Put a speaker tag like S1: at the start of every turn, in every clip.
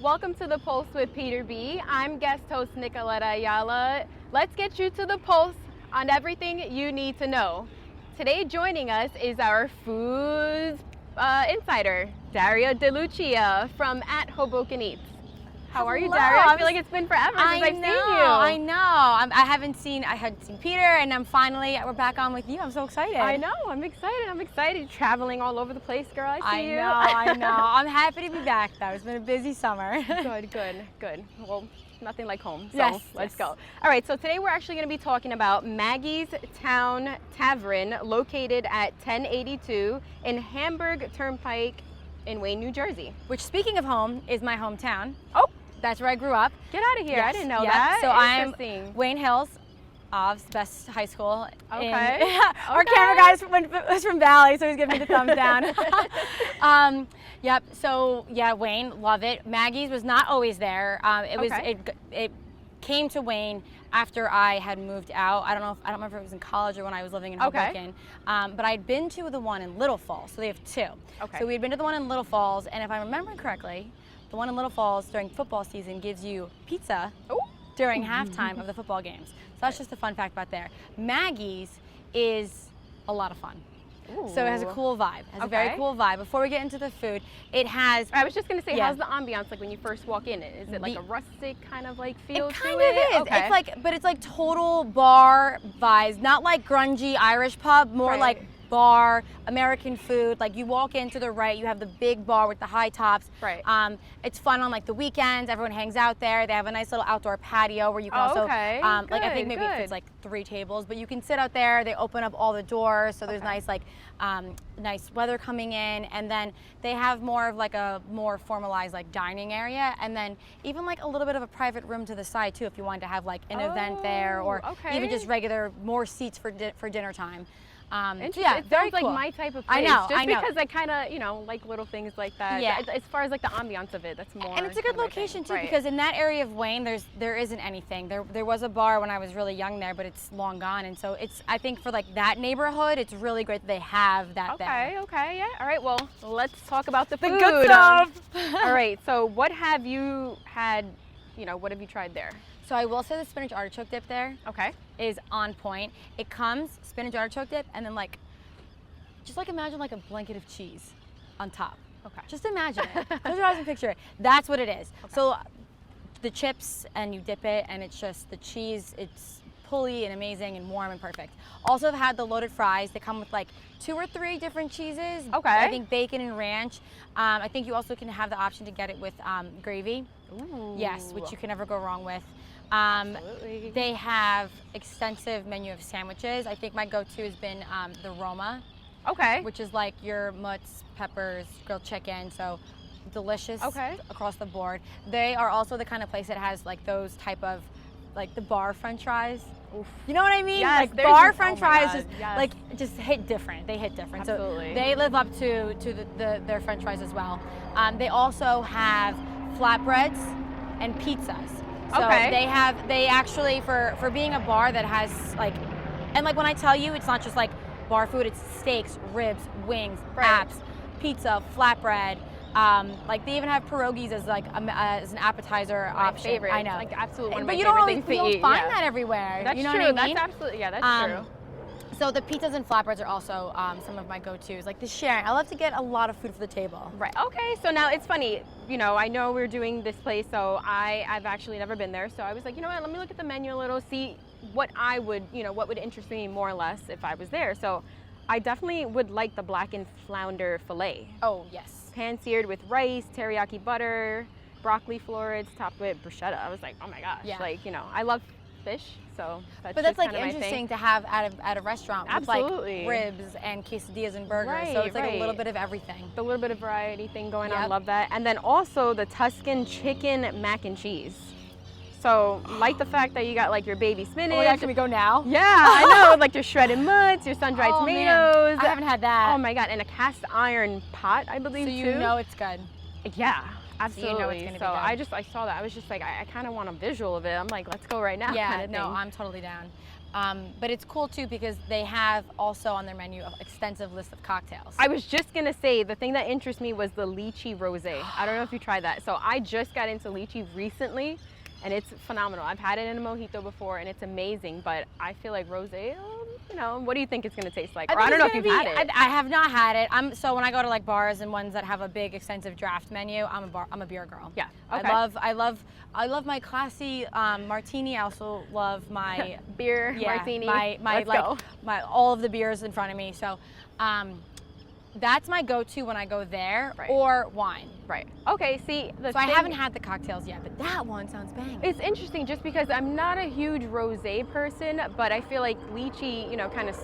S1: Welcome to The Pulse with Peter B. I'm guest host Nicoletta Ayala. Let's get you to the pulse on everything you need to know. Today joining us is our food insider, Daria DeLucia from @Hoboken Eats. How are you, Daria? I feel like it's been forever since I've seen you.
S2: I know. I hadn't seen Peter, and we're back on with you. I'm so excited.
S1: I know. I'm excited. Traveling all over the place, girl. I see you.
S2: I know. I'm happy to be back, though. It's been a busy summer.
S1: Good. Well, nothing like home. So
S2: yes,
S1: let's go. All right. So today we're actually going to be talking about Maggie's Tavern, located at 1082 in Hamburg Turnpike in Wayne, New Jersey.
S2: Which, speaking of home, is my hometown.
S1: Oh.
S2: That's where I grew up.
S1: Get out of here.
S2: Yes,
S1: I didn't know that.
S2: So I'm Wayne Hills, the best high school.
S1: Okay.
S2: Our camera guy was from Valley, so he's giving me the thumbs down. Yep. So yeah, Wayne, love it. Maggie's was not always there. It came to Wayne after I had moved out. I don't remember if it was in college or when I was living in Hoboken. But I'd been to the one in Little Falls, so they have two.
S1: Okay.
S2: So we'd been to the one in Little Falls, and if I remember correctly, the one in Little Falls during football season gives you pizza during halftime of the football games. So that's just a fun fact about there. Maggie's is a lot of fun.
S1: Ooh.
S2: So it has a cool vibe. It has a very cool vibe. Before we get into the food, it has...
S1: I was just going to say, how's the ambiance like when you first walk in? Is it like a rustic kind of like feel to it?
S2: It kind of is.
S1: Okay.
S2: It's like total bar vibes. Not like grungy Irish pub, more like bar, American food. Like you walk in to the right, you have the big bar with the high tops.
S1: Right.
S2: It's fun on like the weekends. Everyone hangs out there. They have a nice little outdoor patio where you can also, I think maybe it fits like 3 tables, but you can sit out there. They open up all the doors, so there's nice nice weather coming in, and then they have more of like a more formalized like dining area, and then even like a little bit of a private room to the side too if you wanted to have like an event there, or even just regular more seats for dinner time.
S1: It sounds like my type of place.
S2: I know.
S1: Because I kind of, like little things like that.
S2: Yeah.
S1: As far as like the ambiance of it, that's more.
S2: And it's a good location too, because in that area of Wayne, there isn't anything. There was a bar when I was really young there, but it's long gone. And so I think for like that neighborhood, it's really great that they have that there.
S1: Okay, yeah. All right, well, let's talk about the food.
S2: The good stuff.
S1: All right, so what have you had, what have you tried there?
S2: So I will say the spinach artichoke dip there is on point. It comes spinach artichoke dip and then just imagine like a blanket of cheese on top. Okay. Just imagine it. Close your eyes and picture it. That's what it is. Okay. So the chips and you dip it and it's just the cheese. It's pulley and amazing and warm and perfect. Also have had the loaded fries. They come with like 2 or 3 different cheeses. Okay. I think bacon and ranch. I think you also can have the option to get it with gravy. Ooh. Yes, which you can never go wrong with.
S1: Absolutely.
S2: They have extensive menu of sandwiches. I think my go-to has been the Roma.
S1: Okay.
S2: Which is like your mutts, peppers, grilled chicken. So delicious across the board. They are also the kind of place that has like those type of like the bar French fries. Oof. You know what I mean?
S1: Yes,
S2: like bar French fries just hit different. They hit different.
S1: Absolutely.
S2: So they live up to their French fries as well. They also have flatbreads and pizzas. So they actually, for being a bar that has and when I tell you, it's not just like bar food, it's steaks, ribs, wings, apps, pizza, flatbread. They even have pierogies as as an appetizer option.
S1: Favorite.
S2: I know.
S1: Absolutely one of
S2: but
S1: my
S2: you
S1: favorite things to
S2: don't
S1: eat.
S2: find that everywhere.
S1: That's
S2: you know
S1: true.
S2: What I mean?
S1: That's absolutely, that's true.
S2: So the pizzas and flatbreads are also some of my go-tos. Like the sharing. I love to get a lot of food for the table.
S1: Right. Okay. So now it's funny. I know we're doing this place, so I've actually never been there. So I was like, you know what? Let me look at the menu a little, see what I would, what would interest me more or less if I was there. So I definitely would like the blackened flounder fillet.
S2: Oh yes.
S1: Pan-seared with rice, teriyaki butter, broccoli florets, topped with bruschetta. I was like, oh my gosh. Yeah. I love fish, so that's
S2: But that's
S1: just
S2: like
S1: kinda
S2: interesting to have at a restaurant with
S1: Absolutely.
S2: like ribs and quesadillas and burgers.
S1: Right,
S2: so it's like a little bit of everything.
S1: The little bit of variety thing going on, love that. And then also the Tuscan chicken mac and cheese. So like the fact that you got like your baby spinach.
S2: Oh my God, can we go now?
S1: Yeah, I know, like your shredded mutts, your sun-dried tomatoes.
S2: Man. I haven't had that.
S1: Oh my God, and a cast iron pot, I believe,
S2: so you know it's good.
S1: Yeah. Absolutely.
S2: So you know it's gonna be good.
S1: I saw that. I was just like, I kind of want a visual of it. I'm like, let's go right now.
S2: Yeah,
S1: kind of
S2: no,
S1: thing.
S2: I'm totally down. But it's cool too because they have also on their menu an extensive list of cocktails.
S1: I was just gonna say, the thing that interests me was the lychee rosé. I don't know if you tried that. So I just got into lychee recently and it's phenomenal. I've had it in a mojito before and it's amazing, but I feel like rosé, you know, what do you think it's gonna taste like? Or I don't know if you've had it.
S2: I have not had it. So when I go to like bars and ones that have a big extensive draft menu, I'm a beer girl.
S1: Yeah. Okay.
S2: I love my classy martini. I also love my
S1: beer martini.
S2: My all of the beers in front of me. So that's my go-to when I go there, or wine.
S1: Right. Okay, see,
S2: I haven't had the cocktails yet, but that one sounds bang.
S1: It's interesting just because I'm not a huge rosé person, but I feel like lychee, you know, kind of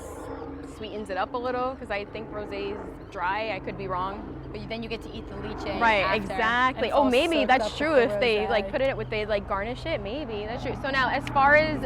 S1: sweetens it up a little because I think rosé is dry. I could be wrong.
S2: But then you get to eat the lychee.
S1: Right,
S2: after,
S1: exactly. Oh, maybe that's true. If they like put it with, they like garnish it, maybe that's true. So now, as far as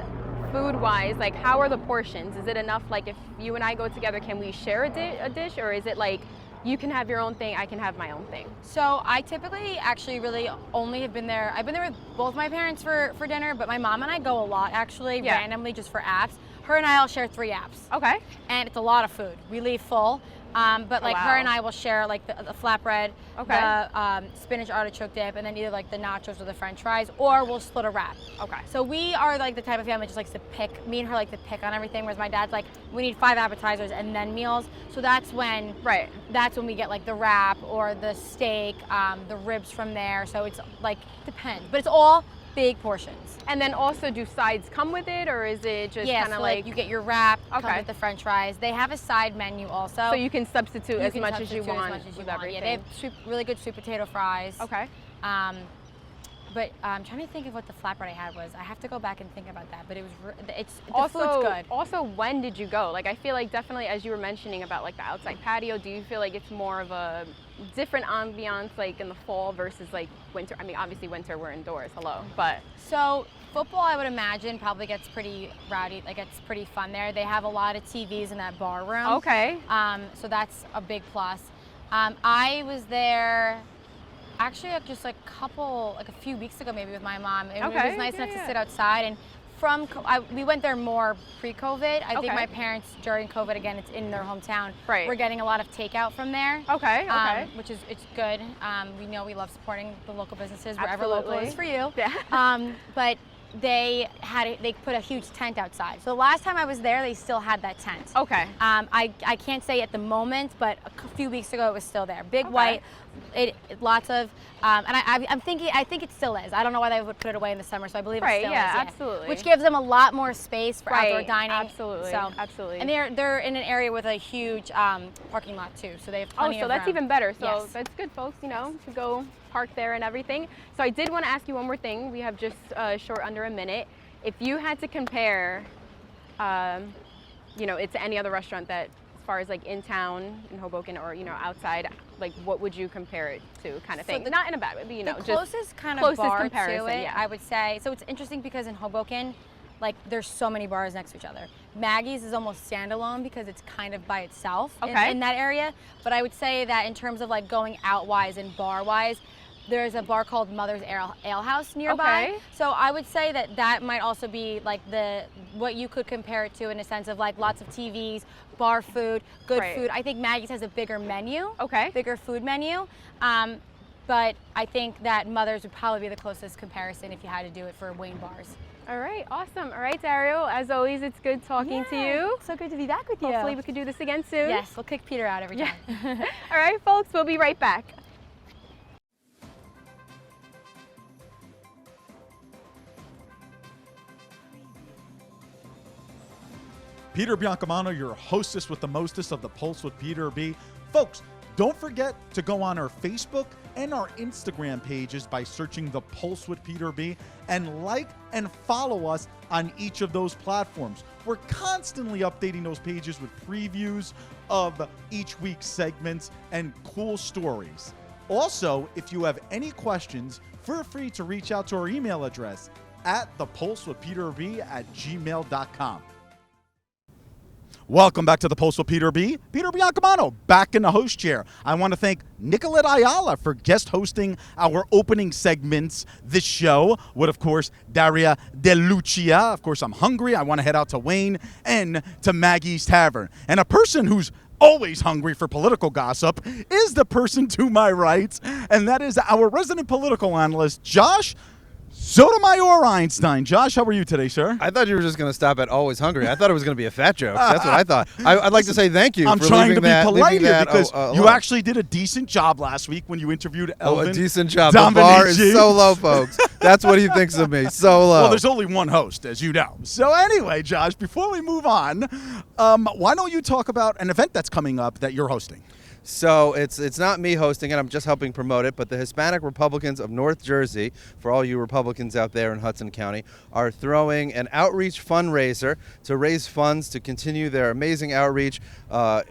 S1: food-wise, like how are the portions? Is it enough? Like if you and I go together, can we share a dish, or is it like you can have your own thing, I can have my own thing?
S2: So I typically actually really only have been there. I've been there with both my parents for dinner, but my mom and I go a lot actually, randomly just for apps. Her and I'll share 3 apps.
S1: Okay.
S2: And it's a lot of food. We leave full. But like her and I will share like the flatbread, the spinach artichoke dip, and then either like the nachos or the french fries, or we'll split a wrap.
S1: Okay.
S2: So we are like the type of family that just likes to pick, me and her like to pick on everything, whereas my dad's like, we need 5 appetizers and then meals. So that's when we get like the wrap or the steak, the ribs from there. So it's like, depends, but it's all big portions.
S1: And then also, do sides come with it, or is it just kind of like
S2: you get your wrap, comes with the french fries. They have a side menu also.
S1: So you can substitute as much as you want with everything.
S2: Yeah, they have really good sweet potato fries.
S1: Okay.
S2: But I'm trying to think of what the flatbread I had was. I have to go back and think about that. But it was
S1: the
S2: food's good.
S1: Also, when did you go? Like I feel like definitely, as you were mentioning about like the outside patio, do you feel like it's more of a different ambiance like in the fall versus like winter? I mean, obviously winter we're indoors, but
S2: so football, I would imagine, probably gets pretty rowdy. Like it's pretty fun there. They have a lot of TVs in that bar room.
S1: Okay.
S2: So that's a big plus. I was there actually just like a few weeks ago maybe with my mom. It was nice enough to sit outside, and we went there more pre-COVID. I think my parents during COVID, again, it's in their hometown.
S1: Right.
S2: We're getting a lot of takeout from there.
S1: Okay.
S2: Which is good. We know we love supporting the local businesses wherever local is for you.
S1: Yeah.
S2: But they put a huge tent outside. So the last time I was there, they still had that tent.
S1: Okay.
S2: I can't say at the moment, but a few weeks ago it was still there. Big white, lots of, and I think it still is. I don't know why they would put it away in the summer, so I believe it still is. Yeah,
S1: absolutely.
S2: Which gives them a lot more space for outdoor dining.
S1: Absolutely.
S2: So,
S1: absolutely.
S2: And they're in an area with a huge parking lot too, so they have plenty of room.
S1: That's even better. So that's good, folks. You know, to go park there and everything. So I did want to ask you one more thing. We have just short under a minute. If you had to compare, you know, it to any other restaurant that, as far as like in town in Hoboken or outside, like what would you compare it to, kind of thing? Not in a bad way, but
S2: the closest kind of bar comparison to it, I would say. So it's interesting because in Hoboken, like there's so many bars next to each other. Maggie's is almost standalone because it's kind of by itself in that area. But I would say that in terms of like going out wise and bar wise, there's a bar called Mother's Ale House nearby.
S1: Okay.
S2: So I would say that might also be like what you could compare it to in a sense of like lots of TVs, bar food, good food. I think Maggie's has a bigger menu, bigger food menu. But I think that Mother's would probably be the closest comparison if you had to do it for wing bars.
S1: All right, awesome. All right, Dario, as always, it's good talking to you.
S2: So good to be back with you.
S1: Hopefully we could do this again soon.
S2: Yes, we'll kick Peter out every time.
S1: All right, folks, we'll be right back.
S3: Peter Biancamano, your hostess with the mostest of the Pulse with Peter B. Folks, don't forget to go on our Facebook and our Instagram pages by searching The Pulse with Peter B, and like and follow us on each of those platforms. We're constantly updating those pages with previews of each week's segments and cool stories. Also, if you have any questions, feel free to reach out to our email address at thepulsewithpeterb@gmail.com. Welcome back to the Pulse with Peter B. Peter Biancamano back in the host chair. I want to thank Nicolette Ayala for guest hosting our opening segments this show with, of course, Daria De Lucia. Of course, I'm hungry. I want to head out to Wayne and to Maggie's Tavern. And a person who's always hungry for political gossip is the person to my right, and that is our resident political analyst, Josh Sotomayor Einstein. Josh, how are you today, sir?
S4: I thought you were just going to stop at always hungry. I thought it was going to be a fat joke. That's what I thought. I'd like to say thank you.
S3: I'm
S4: for
S3: trying to be
S4: that,
S3: polite here because you
S4: alone.
S3: actually did a decent job last week when you interviewed Elvin.
S4: A decent job. The bar is so low, folks. That's what he thinks of me. So low.
S3: Well, there's only one host, as you know. So anyway, Josh, before we move on, why don't you talk about an event that's coming up that you're hosting?
S4: So it's not me hosting it. I'm just helping promote it. But the Hispanic Republicans of North Jersey, for all you Republicans out there in Hudson County, are throwing an outreach fundraiser to raise funds to continue their amazing outreach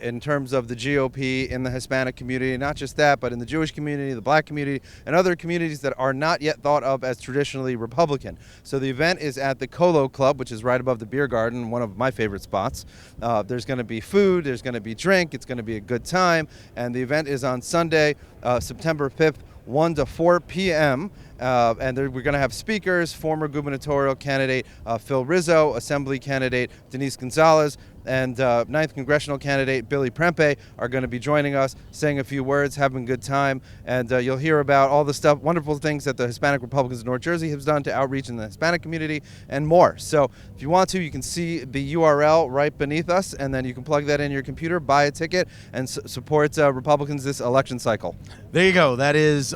S4: in terms of the GOP in the Hispanic community. Not just that, but in the Jewish community, the Black community, and other communities that are not yet thought of as traditionally Republican. So the event is at the KOLO Klub, which is right above the beer garden, one of my favorite spots. There's going to be food. There's going to be drink. It's going to be a good time. And the event is on Sunday, September 5th, 1 to 4 p.m. And we're going to have speakers, former gubernatorial candidate Phil Rizzo, Assembly candidate Denise Gonzalez, and 9th Congressional candidate Billy Prempe are going to be joining us, saying a few words, having a good time. And you'll hear about all the stuff, wonderful things that the Hispanic Republicans of North Jersey have done to outreach in the Hispanic community and more. So if you want to, you can see the URL right beneath us, and then you can plug that in your computer, buy a ticket, and support Republicans this election cycle.
S3: There you go. That is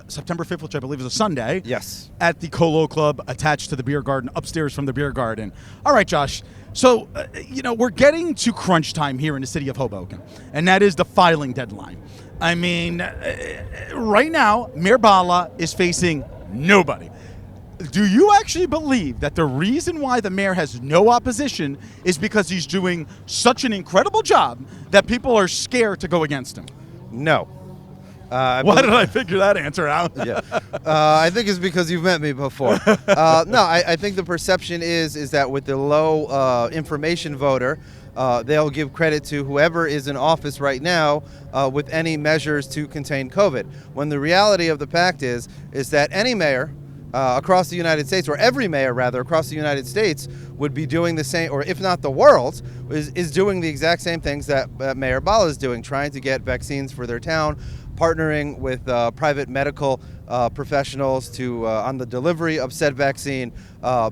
S3: September 5th, which I believe is a Sunday.
S4: Yes.
S3: At the KOLO Klub, attached to the beer garden, upstairs from the beer garden. All right, Josh. So, we're getting to crunch time here in the city of Hoboken, and that is the filing deadline. I mean, right now, Mayor Bala is facing nobody. Do you actually believe that the reason why the mayor has no opposition is because he's doing such an incredible job that people are scared to go against him?
S4: No.
S3: Why did I figure that answer out?
S4: Yeah, I think it's because you've met me before. No, I think the perception is that with the low information voter, they'll give credit to whoever is in office right now with any measures to contain COVID. When the reality of the fact is that any mayor across the United States, or every mayor rather across the United States, would be doing the same, or if not the world, is doing the exact same things that Mayor Bala is doing, trying to get vaccines for their town, partnering with private medical professionals to on the delivery of said vaccine.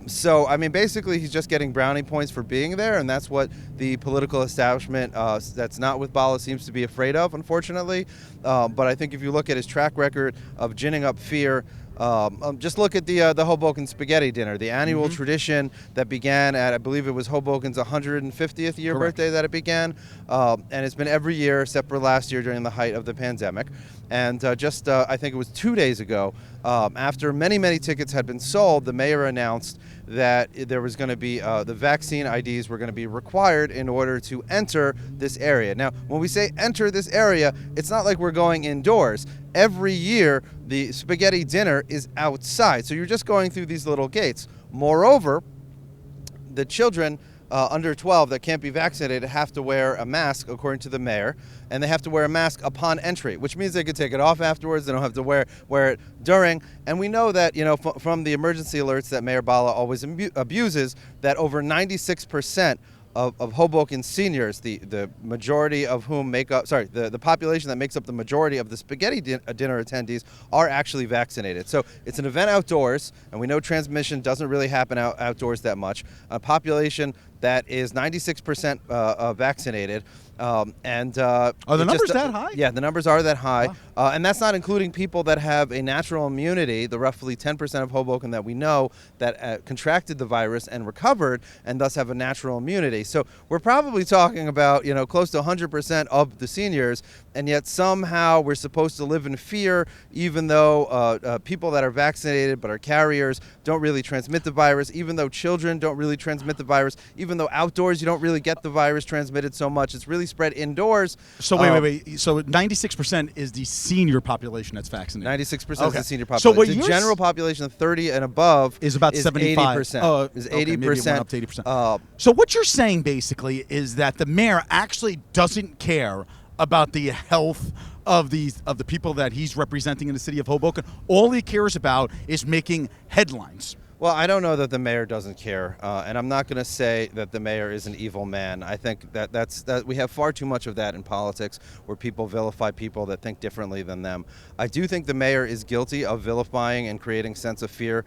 S4: So, I mean, basically, he's just getting brownie points for being there, and that's what the political establishment that's not with Bala seems to be afraid of, unfortunately. But I think if you look at his track record of ginning up fear, just look at the Hoboken Spaghetti Dinner, the annual tradition that began at, I believe it was Hoboken's 150th year birthday that it began, and it's been every year except for last year during the height of the pandemic. And I think it was 2 days ago, after many tickets had been sold, the mayor announced that there was going to be the vaccine IDs were going to be required in order to enter this area. Now, when we say enter this area, it's not like we're going indoors. Every year, the spaghetti dinner is outside, so you're just going through these little gates. Moreover, the children under 12 that can't be vaccinated have to wear a mask, according to the mayor, and they have to wear a mask upon entry, which means they could take it off afterwards. They don't have to wear it during. And we know that, from the emergency alerts that Mayor Bala always abuses, that over 96% of Hoboken seniors, the majority of whom the population that makes up the majority of the spaghetti dinner attendees are actually vaccinated. So it's an event outdoors, and we know transmission doesn't really happen outdoors that much. A population that is 96% vaccinated. Are the
S3: numbers that high?
S4: Yeah, the numbers are that high. Wow. And that's not including people that have a natural immunity, the roughly 10% of Hoboken that we know that contracted the virus and recovered and thus have a natural immunity. So we're probably talking about, close to 100% of the seniors, and yet somehow we're supposed to live in fear, even though people that are vaccinated but are carriers don't really transmit the virus, even though children don't really transmit the virus, even even though outdoors you don't really get the virus transmitted so much. It's really spread indoors.
S3: So wait. So 96% is the senior population that's vaccinated.
S4: 96% is the senior population.
S3: So what
S4: the general population of 30 and above
S3: is about 75%.
S4: 80%. Is 80%.
S3: Maybe it went up to 80%. So what you're saying basically is that the mayor actually doesn't care about the health of the people that he's representing in the city of Hoboken. All he cares about is making headlines.
S4: Well, I don't know that the mayor doesn't care, and I'm not going to say that the mayor is an evil man. I think that we have far too much of that in politics, where people vilify people that think differently than them. I do think the mayor is guilty of vilifying and creating sense of fear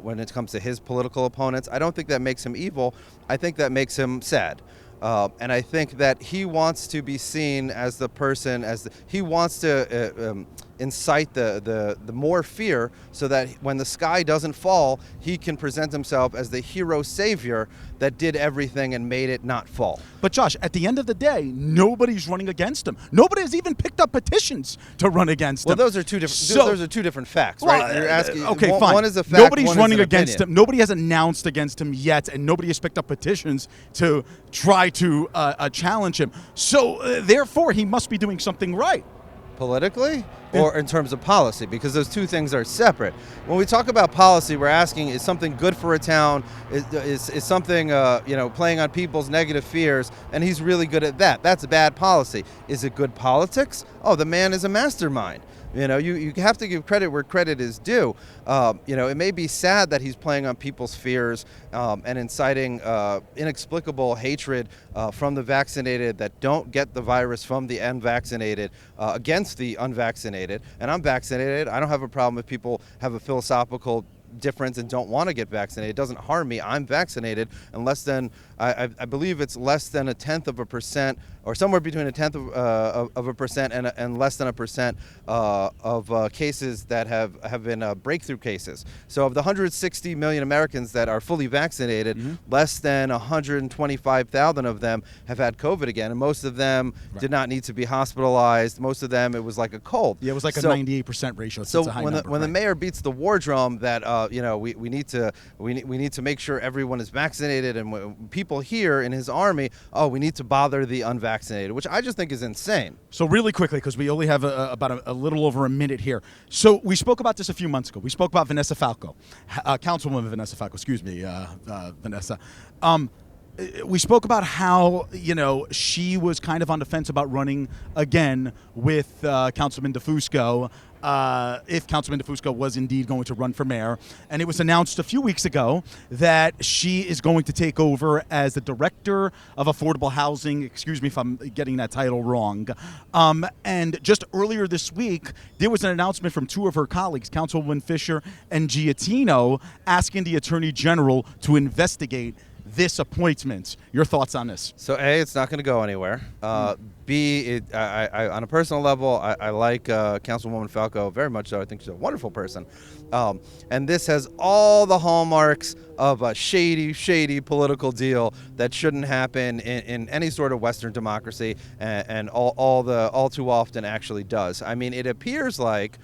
S4: when it comes to his political opponents. I don't think that makes him evil. I think that makes him sad. And I think that he wants to be seen as the person, he wants to incite the more fear, so that when the sky doesn't fall, he can present himself as the hero savior that did everything and made it not fall.
S3: But Josh, at the end of the day, nobody's running against him. Nobody has even picked up petitions to run against him.
S4: Well, those are two different facts, right? You're asking.
S3: Okay, fine.
S4: One is a fact.
S3: Nobody's running against him. Nobody has announced against him yet, and nobody has picked up petitions to try to challenge him. So therefore, he must be doing something right.
S4: Politically or in terms of policy, because those two things are separate. When we talk about policy, we're asking, is something good for a town? Is something playing on people's negative fears? And he's really good at that. That's bad policy. Is it good politics? Oh, the man is a mastermind. You have to give credit where credit is due. It may be sad that he's playing on people's fears and inciting inexplicable hatred from the vaccinated that don't get the virus from the unvaccinated against the unvaccinated. And I'm vaccinated. I don't have a problem if people have a philosophical difference and don't want to get vaccinated. It doesn't harm me. I'm vaccinated, and I believe it's less than 0.1% or somewhere between 0.1% and less than 1% of cases that have been breakthrough cases. So of the 160 million Americans that are fully vaccinated, less than 125,000 of them have had COVID again, and most of them did not need to be hospitalized. Most of them, it was like a cold.
S3: Yeah, it was like a 98% ratio.
S4: So
S3: it's a high number,
S4: when the mayor beats the war drum that we need to make sure everyone is vaccinated, and people here in his army, we need to bother the unvaccinated, which I just think is insane.
S3: So really quickly, because we only have about a little over a minute here. So we spoke about this a few months ago. We spoke about Vanessa Falco, Councilwoman Vanessa Falco. Excuse me, Vanessa. We spoke about how, she was kind of on the fence about running again with Councilman DeFusco, if Councilman DeFusco was indeed going to run for mayor. And it was announced a few weeks ago that she is going to take over as the director of affordable housing. Excuse me if I'm getting that title wrong. And just earlier this week, there was an announcement from two of her colleagues, Councilwoman Fisher and Giattino, asking the Attorney General to investigate this appointment. Your thoughts on this?
S4: So A, it's not going to go anywhere. B, I on a personal level, I like Councilwoman Falco very much so. I think she's a wonderful person. And this has all the hallmarks of a shady political deal that shouldn't happen in any sort of Western democracy, and all too often actually does. I mean, it appears like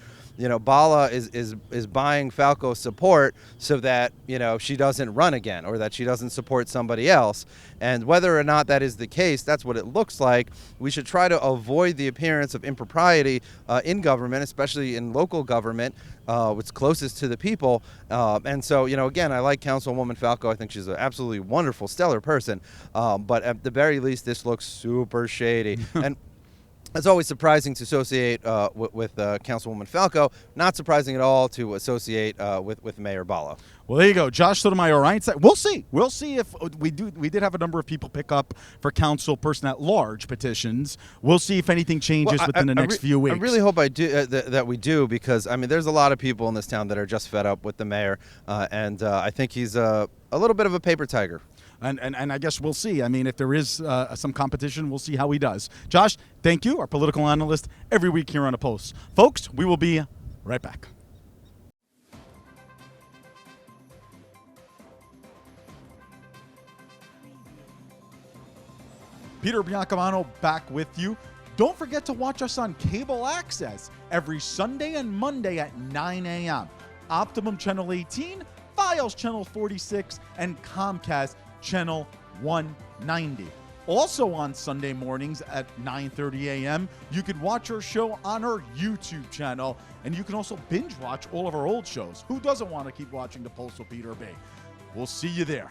S4: Bala is buying Falco's support so that, she doesn't run again, or that she doesn't support somebody else. And whether or not that is the case, that's what it looks like. We should try to avoid the appearance of impropriety in government, especially in local government, what's closest to the people. And so, again, I like Councilwoman Falco. I think she's an absolutely wonderful, stellar person. But at the very least, this looks super shady. And it's always surprising to associate with Councilwoman Falco. Not surprising at all to associate with Mayor Bala.
S3: Well, there you go, Josh Sotomayor. We'll see. We'll see if we did have a number of people pick up for council person at large petitions. We'll see if anything changes within the next few weeks.
S4: I really hope that we do, because there's a lot of people in this town that are just fed up with the mayor, and I think he's a little bit of a paper tiger.
S3: And I guess we'll see. If there is some competition, we'll see how he does. Josh, thank you, our political analyst, every week here on The Post. Folks, we will be right back. Peter Biancamano back with you. Don't forget to watch us on cable access every Sunday and Monday at 9 a.m. Optimum Channel 18, Files Channel 46, and Comcast Channel 190. Also on Sunday mornings at 9:30 a.m., you can watch our show on our YouTube channel, and you can also binge watch all of our old shows. Who doesn't want to keep watching The Pulse with Peter B? We'll see you there.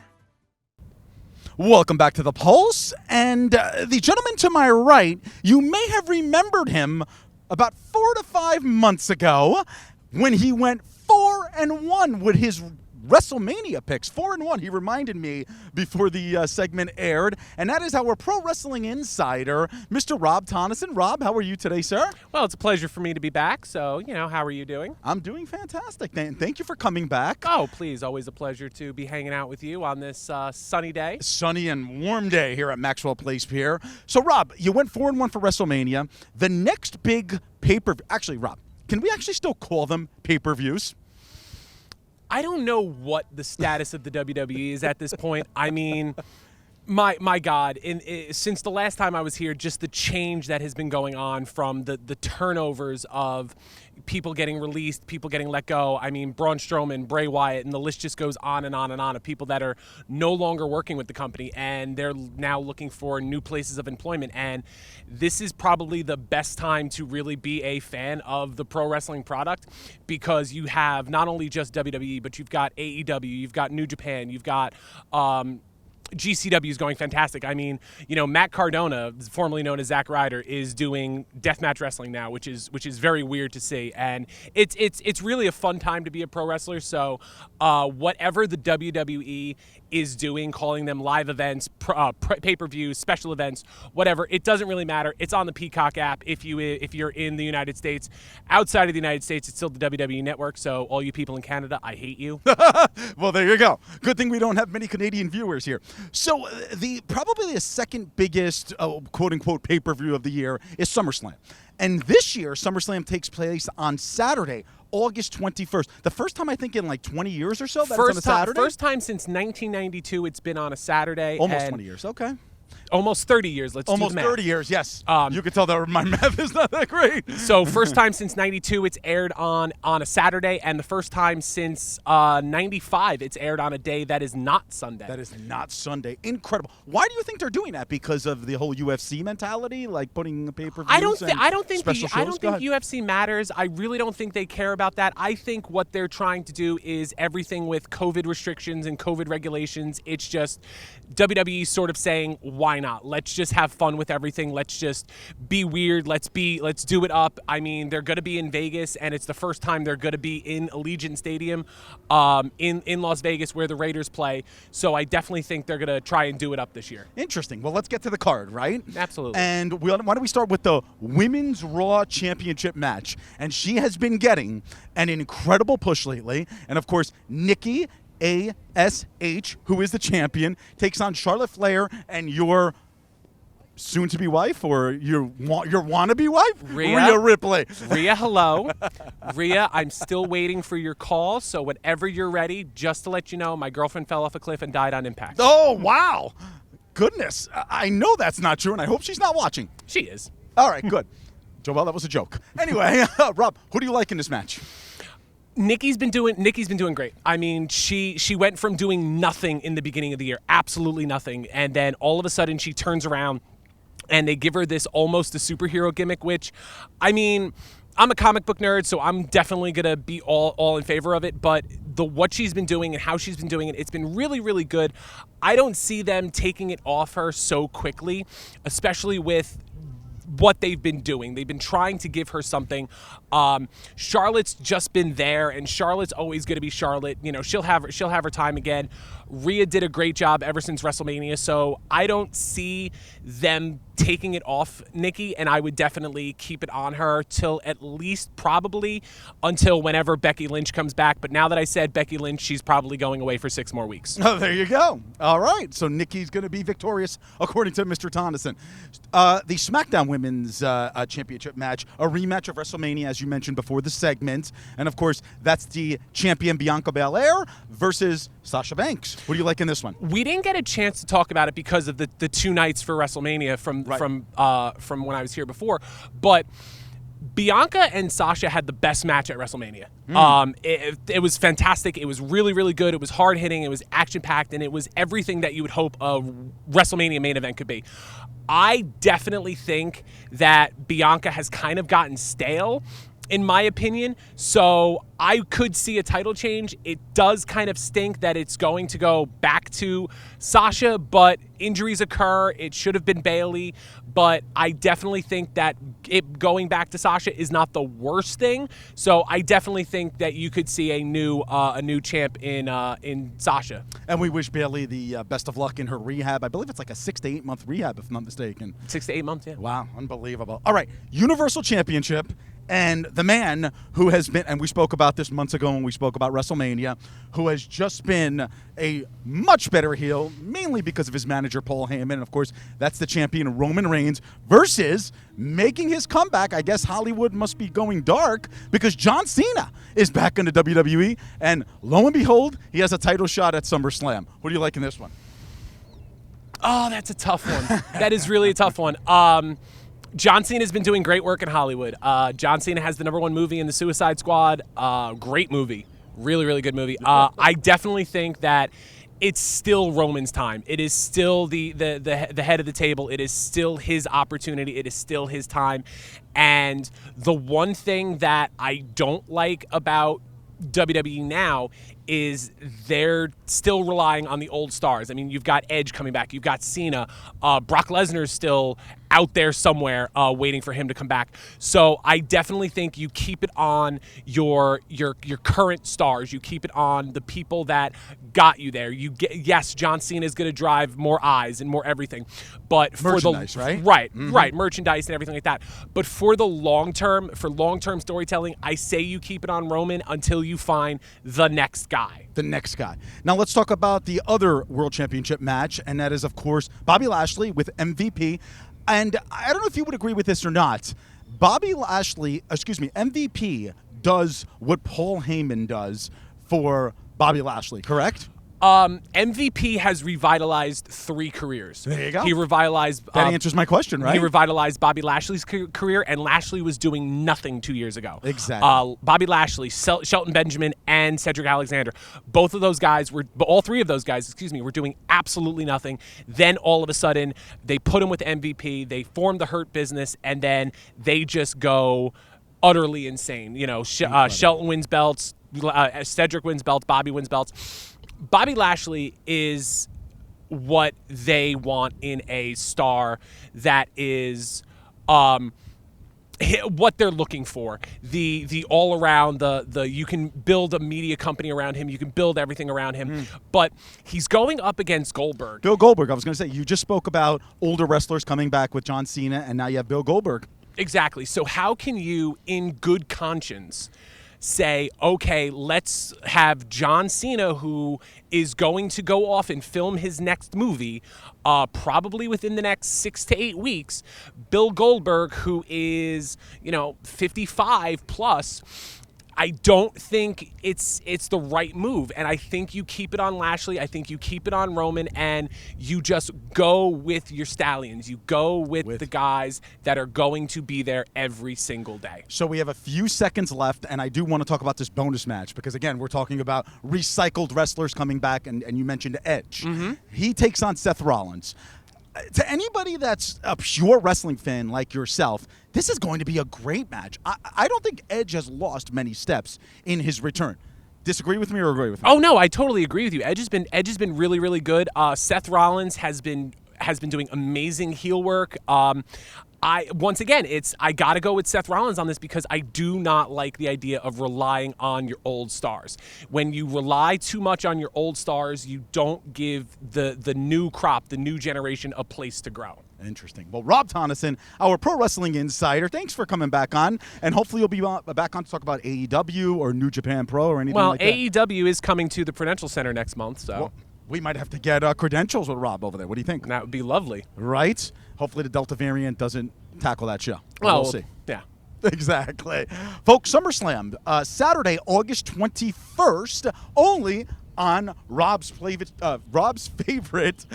S3: Welcome back to The Pulse, and the gentleman to my right, you may have remembered him about 4 to 5 months ago when he went 4-1 with his WrestleMania picks. 4-1. He reminded me before the segment aired, and that is our pro wrestling insider, Mr. Rob Tonneson. Rob, how are you today, sir?
S5: Well, it's a pleasure for me to be back. So, how are you doing?
S3: I'm doing fantastic. Thank you for coming back.
S5: Oh, please. Always a pleasure to be hanging out with you on this sunny day.
S3: Sunny and warm day here at Maxwell Place Pier. So, Rob, you went 4-1 for WrestleMania. The next big pay-per-view. Actually, Rob, can we actually still call them pay-per-views?
S5: I don't know what the status of the WWE is at this point. I mean, my God, since the last time I was here, just the change that has been going on from the turnovers of people getting released, people getting let go. I mean, Braun Strowman, Bray Wyatt, and the list just goes on and on and on of people that are no longer working with the company, and they're now looking for new places of employment. And this is probably the best time to really be a fan of the pro wrestling product, because you have not only just WWE, but you've got AEW, you've got New Japan, you've got GCW is going fantastic. I mean, Matt Cardona, formerly known as Zack Ryder, is doing deathmatch wrestling now, which is very weird to see, and it's really a fun time to be a pro wrestler. So, whatever the WWE is doing, calling them live events, pay-per-views, special events, whatever, it doesn't really matter. It's on the Peacock app if you're in the United States. Outside of the United States, it's still the WWE Network. So, all you people in Canada, I hate you.
S3: Well, there you go. Good thing we don't have many Canadian viewers here. So probably the second biggest quote-unquote pay-per-view of the year is SummerSlam. And this year, SummerSlam takes place on Saturday, August 21st. The first time, I think, in like 20 years or so that it's on a Saturday?
S5: First time since 1992 it's been on a Saturday.
S3: Almost 20 years, okay.
S5: Almost 30 years. Let's do the math.
S3: Almost 30 years, yes. You can tell that my math is not that great.
S5: So first time since 92 it's aired on a Saturday, and the first time since 95 it's aired on a day that is not Sunday.
S3: That is not Sunday. Incredible. Why do you think they're doing that? Because of the whole UFC mentality, like putting pay-per-views
S5: I don't think
S3: UFC
S5: matters. I really don't think they care about that. I think what they're trying to do is everything with COVID restrictions and COVID regulations. It's just WWE sort of saying, why not? Let's just have fun with everything. Let's just be weird. Let's do it up. I mean, they're going to be in Vegas, and it's the first time they're going to be in Allegiant Stadium in Las Vegas, where the Raiders play. So I definitely think they're going to try and do it up this year.
S3: Interesting. Well, let's get to the card, right?
S5: Absolutely.
S3: And why don't we start with the Women's Raw Championship match? And she has been getting an incredible push lately. And, of course, Nikki, A.S.H., who is the champion, takes on Charlotte Flair and your soon-to-be wife, or your wannabe wife? Rhea Ripley.
S5: Rhea, hello. Rhea, I'm still waiting for your call, so whenever you're ready, just to let you know, my girlfriend fell off a cliff and died on impact.
S3: Oh, wow. Goodness. I know that's not true, and I hope she's not watching.
S5: She is.
S3: All right, good. Joel, that was a joke. Anyway, Rob, who do you like in this match?
S5: Nikki's been doing great. I mean, she went from doing nothing in the beginning of the year, absolutely nothing, and then all of a sudden she turns around and they give her this almost a superhero gimmick, which, I mean, I'm a comic book nerd, so I'm definitely going to be all in favor of it, but what she's been doing and how she's been doing it, it's been really, really good. I don't see them taking it off her so quickly, especially with what they've been doing. They've been trying to give her something. Charlotte's just been there, and Charlotte's always going to be Charlotte. She'll have her time again. Rhea did a great job ever since WrestleMania, so I don't see them taking it off Nikki, and I would definitely keep it on her till at least probably until whenever Becky Lynch comes back. But now that I said Becky Lynch, she's probably going away for 6 more weeks.
S3: Oh, there you go. All right. So Nikki's going to be victorious, according to Mr. Tonneson. The SmackDown Women's Championship match, a rematch of WrestleMania, as you mentioned before the segment. And, of course, that's the champion Bianca Belair versus Sasha Banks. What do you like in this one?
S5: We didn't get a chance to talk about it because of the 2 nights for WrestleMania from when I was here before. But Bianca and Sasha had the best match at WrestleMania. It was fantastic. It was really, really good. It was hard-hitting. It was action-packed, and it was everything that you would hope a WrestleMania main event could be. I definitely think that Bianca has kind of gotten stale, in my opinion, so I could see a title change. It does kind of stink that it's going to go back to Sasha, but injuries occur. It should have been Bayley, but I definitely think that it going back to Sasha is not the worst thing. So I definitely think that you could see a new champ in Sasha.
S3: And we wish Bayley the best of luck in her rehab. I believe it's like a 6 to 8 month rehab, if I'm not mistaken.
S5: 6 to 8 months, yeah.
S3: Wow, unbelievable. All right, Universal Championship. And the man who has been, and we spoke about this months ago when we spoke about WrestleMania, who has just been a much better heel, mainly because of his manager, Paul Heyman. And, of course, that's the champion, Roman Reigns, versus making his comeback. I guess Hollywood must be going dark because John Cena is back in the WWE. And lo and behold, he has a title shot at SummerSlam. What do you like in this one?
S5: Oh, that's a tough one. That is really a tough one. John Cena has been doing great work in Hollywood. John Cena has the #1 movie in the Suicide Squad. Great movie. Really, really good movie. I definitely think that it's still Roman's time. It is still the head of the table. It is still his opportunity. It is still his time. And the one thing that I don't like about WWE now is they're still relying on the old stars. I mean, you've got Edge coming back. You've got Cena. Brock Lesnar's still out there somewhere waiting for him to come back. So I definitely think you keep it on your current stars. You keep it on the people that got you there. Yes, John Cena is going to drive more eyes and more everything, but for
S3: merchandise, right?
S5: Right, right, merchandise and everything like that. But for the long term storytelling, I say you keep it on Roman until you find the next guy.
S3: The next guy. Now let's talk about the other World Championship match, and that is, of course, Bobby Lashley with MVP. And I don't know if you would agree with this or not. MVP does what Paul Heyman does for Bobby Lashley, correct?
S5: MVP has revitalized 3 careers.
S3: There you go.
S5: He revitalized...
S3: that answers my question, right?
S5: He revitalized Bobby Lashley's career, and Lashley was doing nothing 2 years ago.
S3: Exactly.
S5: Bobby Lashley, Shelton Benjamin, and Cedric Alexander. All 3 of those guys, were doing absolutely nothing. Then all of a sudden, they put him with MVP, they formed the Hurt Business, and then they just go utterly insane. You know, Shelton wins belts, Cedric wins belts, Bobby wins belts. Bobby Lashley is what they want in a star that is what they're looking for. The all around, you can build a media company around him, you can build everything around him, but he's going up against Goldberg.
S3: Bill Goldberg, I was going to say, you just spoke about older wrestlers coming back with John Cena, and now you have Bill Goldberg.
S5: Exactly. So how can you, in good conscience, say, okay, let's have John Cena, who is going to go off and film his next movie, probably within the next 6 to 8 weeks. Bill Goldberg, who is, 55 plus. I don't think it's the right move, and I think you keep it on Lashley. I think you keep it on Roman, and you just go with your stallions. You go with the guys that are going to be there every single day.
S3: So we have a few seconds left, and I do want to talk about this bonus match because, again, we're talking about recycled wrestlers coming back, and you mentioned Edge. Mm-hmm. He takes on Seth Rollins. To anybody that's a pure wrestling fan like yourself, this is going to be a great match. I don't think Edge has lost many steps in his return. Disagree with me or agree with me?
S5: Oh no, I totally agree with you. Edge has been really, really good. Seth Rollins has been doing amazing heel work. I gotta go with Seth Rollins on this because I do not like the idea of relying on your old stars. When you rely too much on your old stars, you don't give the new crop, the new generation, a place to grow.
S3: Interesting. Well, Rob Tonneson, our pro wrestling insider, thanks for coming back on, and hopefully you'll be back on to talk about AEW or New Japan Pro or anything like that.
S5: Well, AEW is coming to the Prudential Center next month, so...
S3: Well, we might have to get credentials with Rob over there. What do you think?
S5: That would be lovely.
S3: Right? Hopefully the Delta variant doesn't tackle that show.
S5: Well,
S3: we'll see.
S5: Yeah.
S3: Exactly. Folks, SummerSlam, Saturday, August 21st, only on Rob's favorite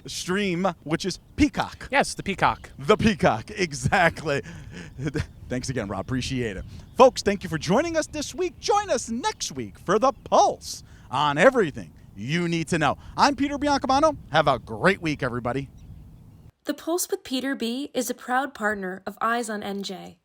S3: stream, which is Peacock.
S5: Yes, the Peacock.
S3: The Peacock, exactly. Thanks again, Rob. Appreciate it. Folks, thank you for joining us this week. Join us next week for The Pulse on everything you need to know. I'm Peter Biancamano. Have a great week, everybody.
S6: The Pulse with Peter B. is a proud partner of Eyes on NJ.